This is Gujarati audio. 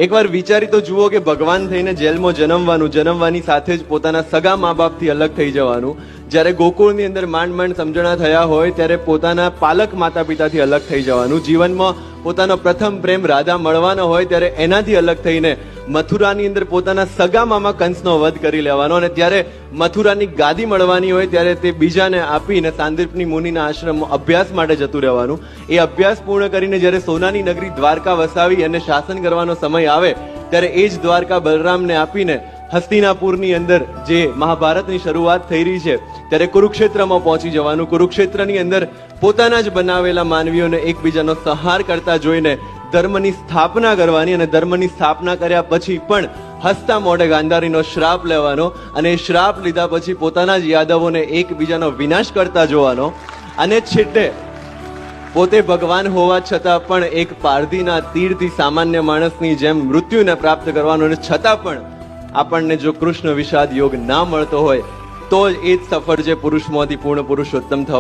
એકવાર વિચારી તો જુઓ કે ભગવાન થઈને જેલમાં જન્મવાની સાથે જ પોતાના સગા મા બાપથી અલગ થઈ જવાનું. જ્યારે ગોકુળની અંદર માંડ સમજણા થયા હોય ત્યારે પોતાના પાલક માતા પિતાથી અલગ થઈ જવાનું. જીવનમાં પોતાનો પ્રથમ પ્રેમ રાધા મળવાનો હોય ત્યારે એનાથી અલગ થઈને મથુરાની અંદર પોતાના સગા મામા કંસનો વધ કરી લેવાનો, અને ત્યારે મથુરાની ગાદી મળવાની હોય ત્યારે તે બીજાને આપીને સાંદીપની મુનિના આશ્રમમાં અભ્યાસ માટે જતું રહેવાનું. એ અભ્યાસ પૂર્ણ કરીને જ્યારે સોનાની નગરી દ્વારકા વસાવી અને શાસન કરવાનો સમય આવે ત્યારે એ જ દ્વારકા બલરામને આપીને હસ્તિનાપુરની અંદર જે મહાભારતની શરૂઆત થઈ રહી છે ત્યારે કુરુક્ષેત્રમાં પહોંચી જવાનું. કુરુક્ષેત્રની અંદર પોતાના જ બનાવેલા માનવીઓને એકબીજાનો સંહાર કરતા જોઈને ધર્મની સ્થાપના કરવાની, અને ધર્મની સ્થાપના કર્યા પછી પણ હસતા મોઢે ગાંધારીનો શ્રાપ લેવાનો, અને એ શ્રાપ લીધા પછી પોતાના જ યાદવોને એકબીજાનો વિનાશ કરતા જોવાનો, અને છેલ્લે પોતે ભગવાન હોવા છતાં પણ એક પારધીના તીરથી સામાન્ય માણસની જેમ મૃત્યુને પ્રાપ્ત કરવાનો, અને છતાં પણ આપણને જો કૃષ્ણ વિષાદ યોગ ના મળતો હોય તો જ એ જ સફળ છે પુરુષમાંથી પૂર્ણ પુરુષોત્તમ થવા.